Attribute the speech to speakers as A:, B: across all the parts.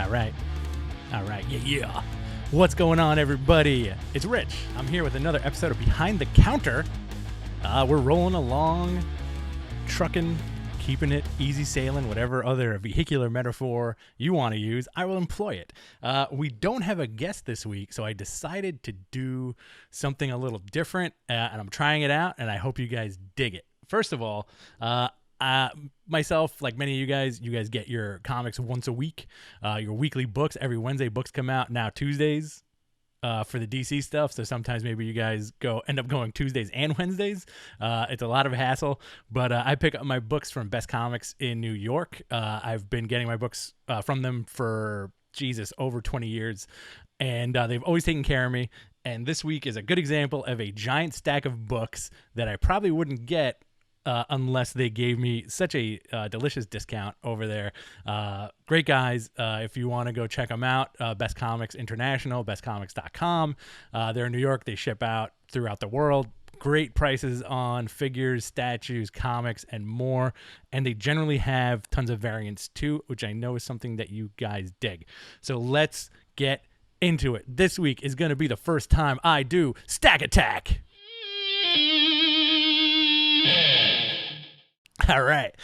A: All right. Yeah. What's going on, everybody? It's Rich. I'm here with another episode of Behind the Counter. We're rolling along, trucking, keeping it easy sailing, whatever other vehicular metaphor you want to use, I will employ it. We don't have a guest this week, so I decided to do something a little different, and I'm trying it out, and I hope you guys dig it. First of all, myself, like many of you guys get your comics once a week, your weekly books. Every Wednesday books come out, now Tuesdays for the DC stuff. So sometimes maybe you guys end up going Tuesdays and Wednesdays. It's a lot of hassle, but I pick up my books from Best Comics in New York. I've been getting my books from them for over 20 years, and they've always taken care of me. And this week is a good example of a giant stack of books that I probably wouldn't get unless they gave me such a delicious discount over there. Great guys. If you want to go check them out, Best Comics International, bestcomics.com. They're in New York. They ship out throughout the world. Great prices on figures, statues, comics, and more. And they generally have tons of variants too, which I know is something that you guys dig. So let's get into it. This week is going to be the first time I do Stack Attack. All right.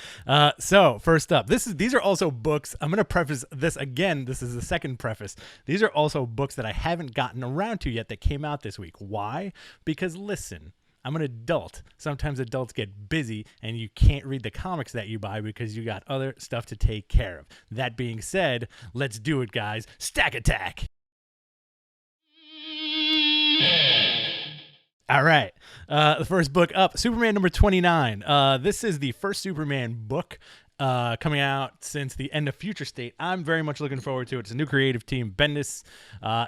A: So first up, these are also books. I'm going to preface this again. This is the second preface. These are also books that I haven't gotten around to yet that came out this week. Why? Because listen, I'm an adult. Sometimes adults get busy and you can't read the comics that you buy because you got other stuff to take care of. That being said, let's do it, guys. Stack Attack. All right. The first book up, Superman number 29. This is the first Superman book coming out since the end of Future State. I'm very much looking forward to it. It's a new creative team. Bendis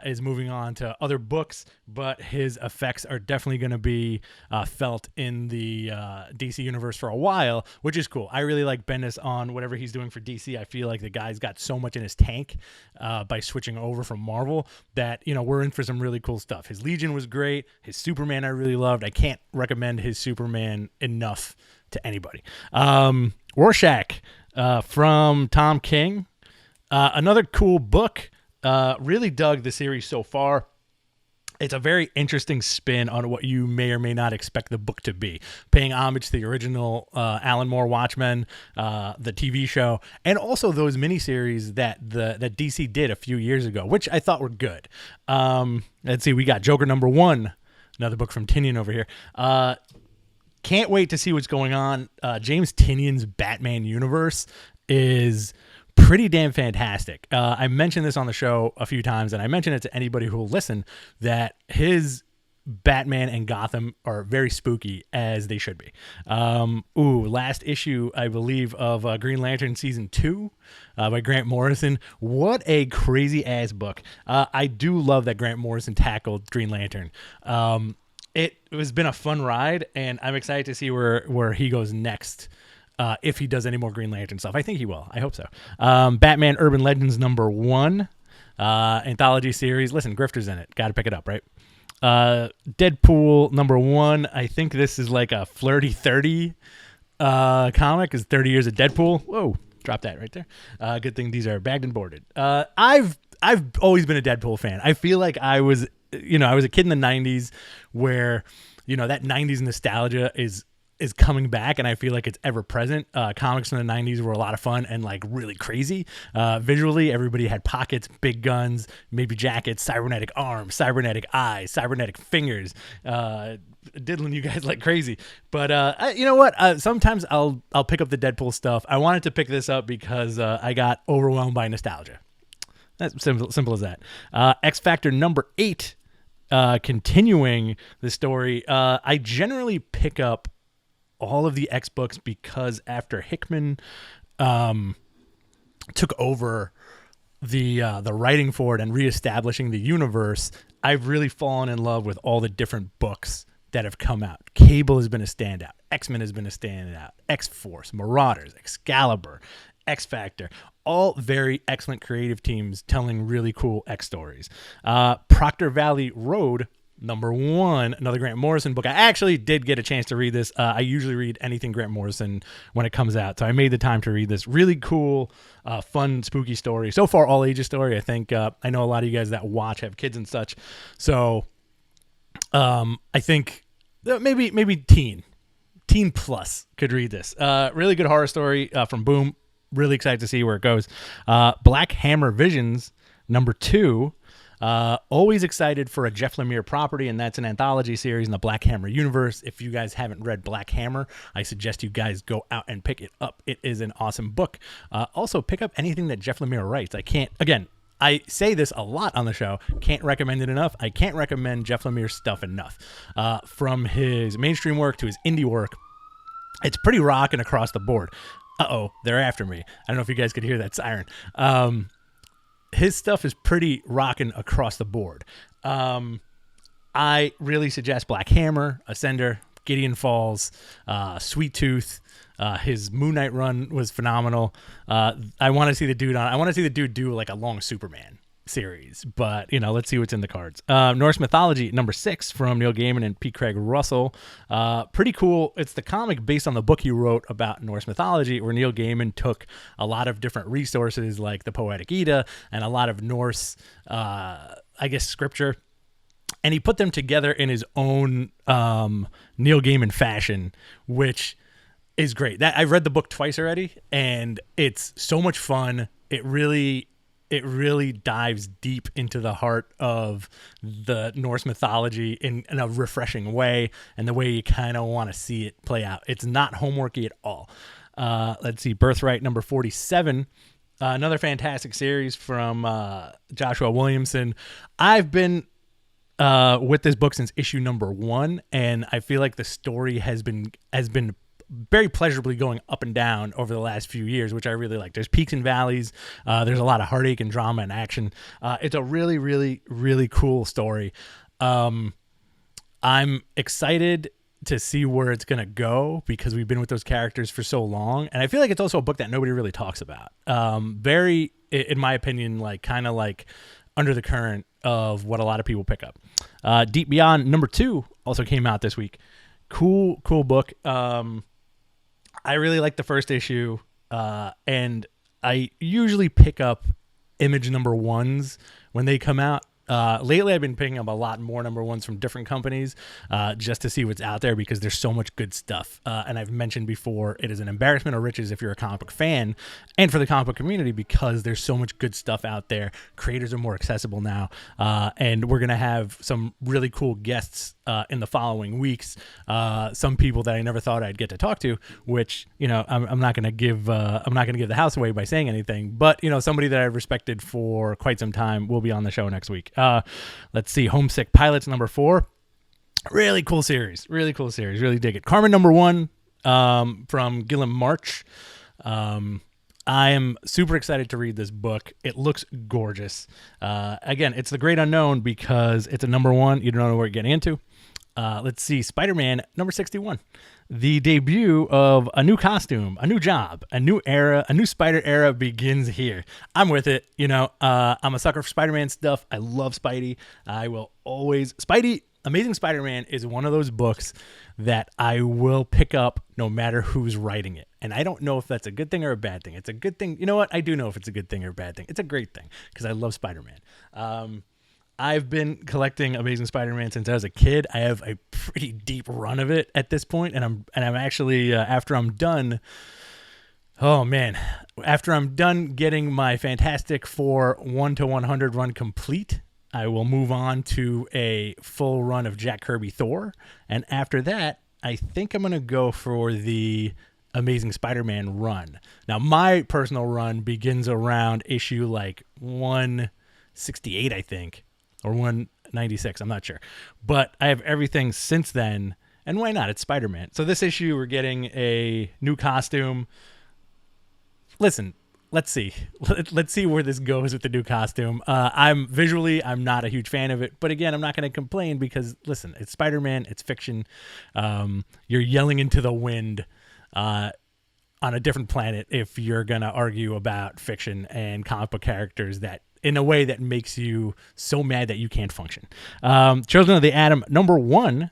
A: is moving on to other books, but his effects are definitely going to be felt in the DC universe for a while, which is cool. I really like Bendis on whatever he's doing for DC. I feel like the guy's got so much in his tank by switching over from Marvel that, we're in for some really cool stuff. His Legion was great. His Superman I really loved. I can't recommend his Superman enough to anybody. Rorschach from Tom King. Another cool book. Really dug the series so far. It's a very interesting spin on what you may or may not expect the book to be. Paying homage to the original Alan Moore Watchmen, the TV show, and also those miniseries that DC did a few years ago, which I thought were good. Let's see, we got Joker number 1, another book from Tinian over here. Can't wait to see what's going on. James Tinian's Batman universe is pretty damn fantastic. I mentioned this on the show a few times, and I mention it to anybody who will listen, that his Batman and Gotham are very spooky, as they should be. Last issue, I believe, of Green Lantern Season 2 by Grant Morrison. What a crazy-ass book. I do love that Grant Morrison tackled Green Lantern. It has been a fun ride, and I'm excited to see where he goes next, if he does any more Green Lantern stuff. I think he will. I hope so. Batman Urban Legends number 1, anthology series. Listen, Grifter's in it. Got to pick it up, right? Deadpool number 1. I think this is like a flirty 30 comic. Is 30 years of Deadpool. Whoa, drop that right there. Good thing these are bagged and boarded. I've always been a Deadpool fan. I feel like I was a kid in the 90s where, that 90s nostalgia is coming back, and I feel like it's ever present. Comics in the 90s were a lot of fun and like really crazy. Visually, everybody had pockets, big guns, maybe jackets, cybernetic arms, cybernetic eyes, cybernetic fingers, diddling you guys like crazy. But you know what? Sometimes I'll pick up the Deadpool stuff. I wanted to pick this up because I got overwhelmed by nostalgia. That's simple as that. X Factor number 8, continuing the story. I generally pick up all of the X books because after Hickman took over the writing for it and reestablishing the universe, I've really fallen in love with all the different books that have come out. Cable has been a standout. X-Men has been a standout. X-Force, Marauders, Excalibur, X Factor, all very excellent creative teams telling really cool X stories. Proctor Valley Road number 1, another Grant Morrison book. I actually did get a chance to read this. I usually read anything Grant Morrison when it comes out, so I made the time to read this. Really cool, fun, spooky story. So far, all ages story. I think I know a lot of you guys that watch have kids and such, so I think maybe teen plus could read this. Really good horror story from Boom. Really excited to see where it goes. Black Hammer Visions, number 2. Always excited for a Jeff Lemire property, and that's an anthology series in the Black Hammer universe. If you guys haven't read Black Hammer, I suggest you guys go out and pick it up. It is an awesome book. Also, pick up anything that Jeff Lemire writes. I say this a lot on the show. Can't recommend it enough. I can't recommend Jeff Lemire's stuff enough. From his mainstream work to his indie work, it's pretty rocking across the board. Uh-oh, they're after me. I don't know if you guys could hear that siren. His stuff is pretty rocking across the board. I really suggest Black Hammer, Ascender, Gideon Falls, Sweet Tooth. His Moon Knight run was phenomenal. I want to see the dude do like a long Superman series, but let's see what's in the cards. Norse Mythology, number 6 from Neil Gaiman and P. Craig Russell. Pretty cool. It's the comic based on the book he wrote about Norse mythology, where Neil Gaiman took a lot of different resources like the Poetic Edda and a lot of Norse, scripture, and he put them together in his own Neil Gaiman fashion, which is great. I've read the book twice already, and it's so much fun. It really dives deep into the heart of the Norse mythology in a refreshing way, and the way you kind of want to see it play out. It's not homeworky at all. Let's see, Birthright, number 47. Another fantastic series from Joshua Williamson. I've been with this book since issue number 1, and I feel like the story has been very pleasurably going up and down over the last few years, which I really like. There's peaks and valleys. There's a lot of heartache and drama and action. It's a really, really, really cool story. I'm excited to see where it's going to go because we've been with those characters for so long. And I feel like it's also a book that nobody really talks about. Very, in my opinion, kind of under the current of what a lot of people pick up. Deep Beyond, number 2, also came out this week. Cool book. I really like the first issue, and I usually pick up Image number 1s when they come out. Lately, I've been picking up a lot more number 1s from different companies just to see what's out there because there's so much good stuff. And I've mentioned before, it is an embarrassment of riches if you're a comic book fan and for the comic book community because there's so much good stuff out there. Creators are more accessible now, and we're going to have some really cool guests in the following weeks. Some people that I never thought I'd get to talk to, which I'm not going to give the house away by saying anything. But somebody that I've respected for quite some time will be on the show next week. Let's see, Homesick Pilots, number 4. Really cool series. Really dig it. Carmen, number 1, from Gilliam March. I am super excited to read this book. It looks gorgeous. Again, it's the great unknown because it's a number 1. You don't know what you're getting into. Let's see, Spider-Man, number 61. The debut of a new costume, a new job, a new era, a new Spider era begins here. I'm with it. I'm a sucker for Spider-Man stuff. I love Spidey. I will always... Amazing Spider-Man is one of those books that I will pick up no matter who's writing it. And I don't know if that's a good thing or a bad thing. It's a good thing. You know what? I do know if it's a good thing or a bad thing. It's a great thing because I love Spider-Man. I've been collecting Amazing Spider-Man since I was a kid. I have a pretty deep run of it at this point, and I'm actually after I'm done getting my Fantastic Four 1 to 100 run complete, I will move on to a full run of Jack Kirby Thor, and after that, I think I'm gonna go for the Amazing Spider-Man run. Now, my personal run begins around issue 168, I think. Or 196, I'm not sure. But I have everything since then, and why not? It's Spider-Man. So this issue, we're getting a new costume. Listen, let's see. Let's see where this goes with the new costume. I'm not a huge fan of it, but again, I'm not going to complain because, listen, it's Spider-Man, it's fiction. You're yelling into the wind on a different planet if you're going to argue about fiction and comic book characters that in a way that makes you so mad that you can't function. Children of the Atom #1.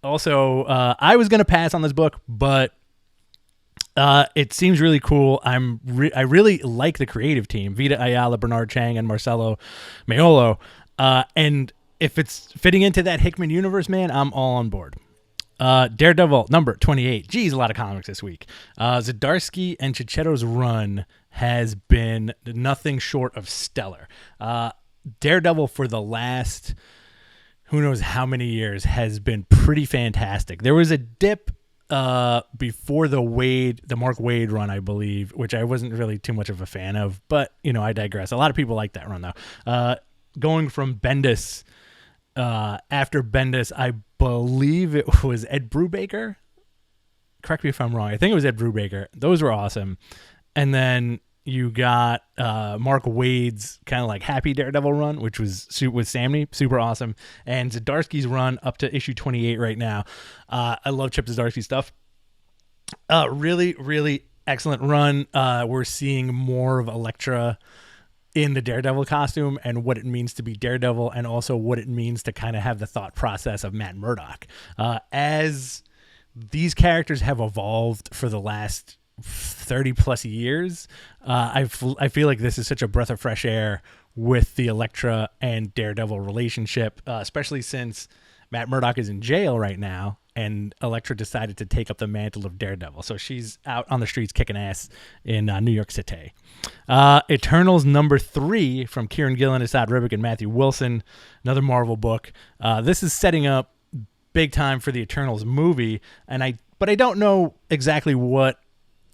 A: Also, I was going to pass on this book, but it seems really cool. I really like the creative team, Vita Ayala, Bernard Chang, and Marcelo Maiolo. And if it's fitting into that Hickman universe, man, I'm all on board. Daredevil #28. Geez, a lot of comics this week. Zdarsky and Chichetto's run has been nothing short of stellar. Daredevil for the last who knows how many years has been pretty fantastic. There was a dip before the Mark Waid run, I believe, which I wasn't really too much of a fan of, but I digress. A lot of people like that run though. Going from Bendis, after Bendis, I believe it was Ed Brubaker. Correct me if I'm wrong. I think it was Ed Brubaker. Those were awesome. And then you got Mark Waid's kind of like Happy Daredevil run, which was with Samney, super awesome. And Zdarsky's run up to issue 28 right now. I love Chip Zdarsky stuff. Really, really excellent run. We're seeing more of Elektra in the Daredevil costume and what it means to be Daredevil, and also what it means to kind of have the thought process of Matt Murdock. As these characters have evolved for the last 30 plus years, I feel like this is such a breath of fresh air with the Elektra and Daredevil relationship, especially since Matt Murdock is in jail right now and Elektra decided to take up the mantle of Daredevil. So she's out on the streets kicking ass in New York City. Eternals #3 from Kieran Gillen, Asad Ribic, and Matthew Wilson, another Marvel book. This is setting up big time for the Eternals movie, but I don't know exactly what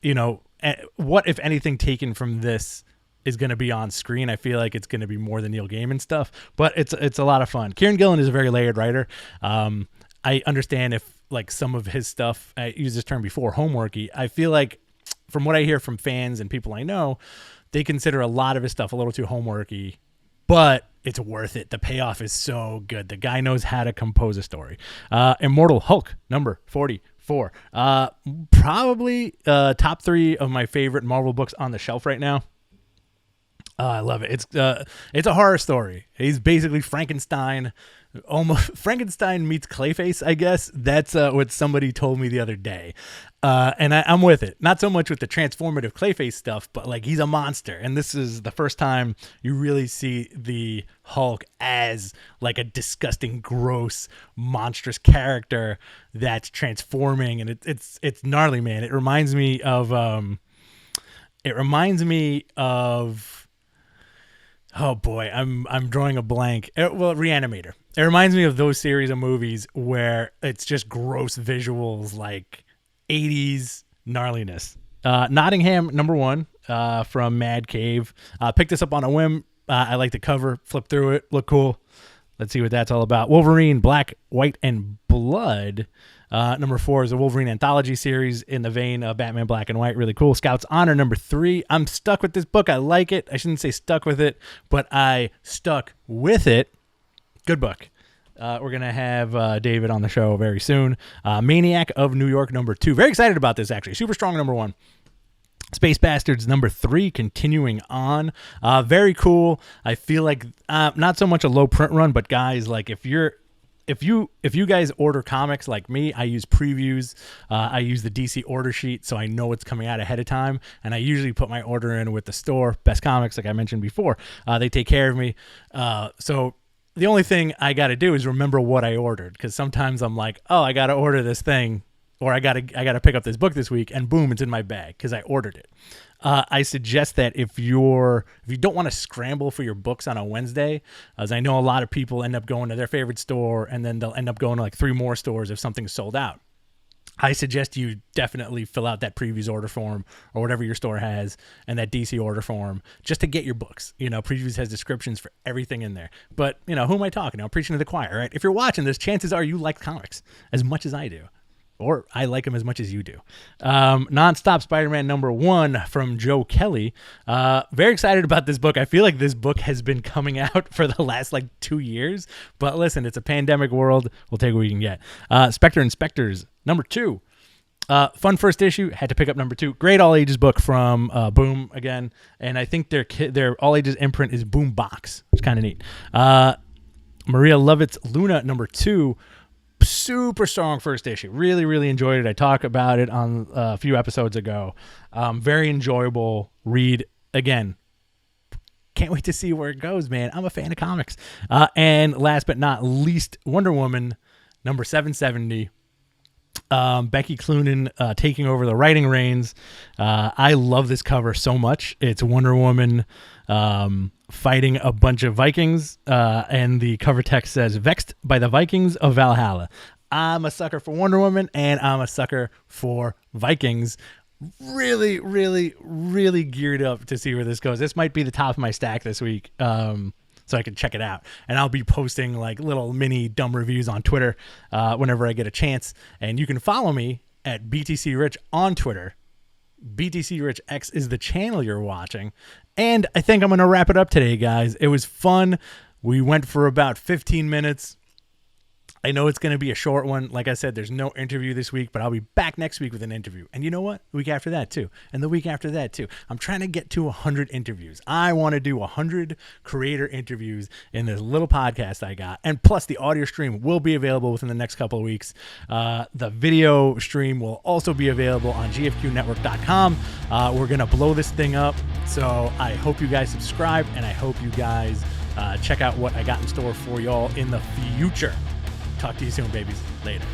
A: if anything taken from this is going to be on screen. I feel like it's going to be more than Neil Gaiman stuff, but it's a lot of fun. Kieran Gillen is a very layered writer. I understand if like some of his stuff, I used this term before, homeworky. I feel like from what I hear from fans and people I know, they consider a lot of his stuff a little too homeworky, but it's worth it. The payoff is so good. The guy knows how to compose a story. Immortal Hulk #44. Probably top 3 of my favorite Marvel books on the shelf right now. I love it. It's a horror story. He's basically Frankenstein. Almost Frankenstein meets Clayface, I guess. That's what somebody told me the other day. And I'm with it. Not so much with the transformative Clayface stuff, but like he's a monster. And this is the first time you really see the Hulk as like a disgusting, gross, monstrous character that's transforming. And it's gnarly, man. It reminds me of oh boy, I'm drawing a blank. Reanimator. It reminds me of those series of movies where it's just gross visuals, like 80s gnarliness. Nottingham #1 from Mad Cave. Picked this up on a whim. I like the cover. Flip through it. Look cool. Let's see what that's all about. Wolverine, Black, White, and Blood. #4 is a Wolverine anthology series in the vein of Batman Black and White. Really cool. Scouts Honor #3. I'm stuck with this book. I like it. I shouldn't say stuck with it, but I stuck with it. Good book. We're going to have David on the show very soon. Maniac of New York #2. Very excited about this, actually. Super Strong #1. Space Bastards #3, continuing on. Very cool. I feel like not so much a low print run, but guys, like if you guys order comics like me, I use previews. I use the DC order sheet, so I know what's coming out ahead of time, and I usually put my order in with the store, Best Comics, like I mentioned before. They take care of me. So the only thing I got to do is remember what I ordered, because sometimes I'm like, oh, I got to order this thing, or I got to pick up this book this week, and boom, it's in my bag because I ordered it. I suggest that if you don't want to scramble for your books on a Wednesday, as I know a lot of people end up going to their favorite store and then they'll end up going to like 3 more stores if something's sold out. I suggest you definitely fill out that previews order form or whatever your store has, and that DC order form, just to get your books. Previews has descriptions for everything in there. But, who am I talking to? I'm preaching to the choir, right? If you're watching this, chances are you like comics as much as I do. Or I like them as much as you do. Nonstop Spider-Man #1 from Joe Kelly. Very excited about this book. I feel like this book has been coming out for the last 2 years. But listen, it's a pandemic world. We'll take what we can get. Spectre Inspectors #2. Fun first issue. Had to pick up number 2. Great all ages book from Boom again, and I think their all ages imprint is Boom Box. It's kind of neat. Maria Lovett's Luna number 2. Super strong first issue. Really, really enjoyed it. I talked about it on a few episodes ago. Very enjoyable read. Again, can't wait to see where it goes, man. I'm a fan of comics. And last but not least, Wonder Woman number 770. Becky Cloonan taking over the writing reins. I love this cover so much. It's Wonder Woman fighting a bunch of Vikings, and the cover text says, "Vexed by the Vikings of Valhalla." I'm a sucker for Wonder Woman, and I'm a sucker for Vikings. Really, really, really geared up to see where this goes. This might be the top of my stack this week, so I can check it out. And I'll be posting like little mini dumb reviews on Twitter whenever I get a chance. And you can follow me at BTC Rich on Twitter. BTC Rich X is the channel you're watching. And I think I'm going to wrap it up today, guys. It was fun. We went for about 15 minutes. I know it's going to be a short one. Like I said, there's no interview this week, but I'll be back next week with an interview. And you know what? The week after that, too. And the week after that, too. I'm trying to get to 100 interviews. I want to do 100 creator interviews in this little podcast I got. And plus, the audio stream will be available within the next couple of weeks. The video stream will also be available on gfqnetwork.com. We're going to blow this thing up. So I hope you guys subscribe, and I hope you guys check out what I got in store for y'all in the future. Talk to you soon, babies. Later.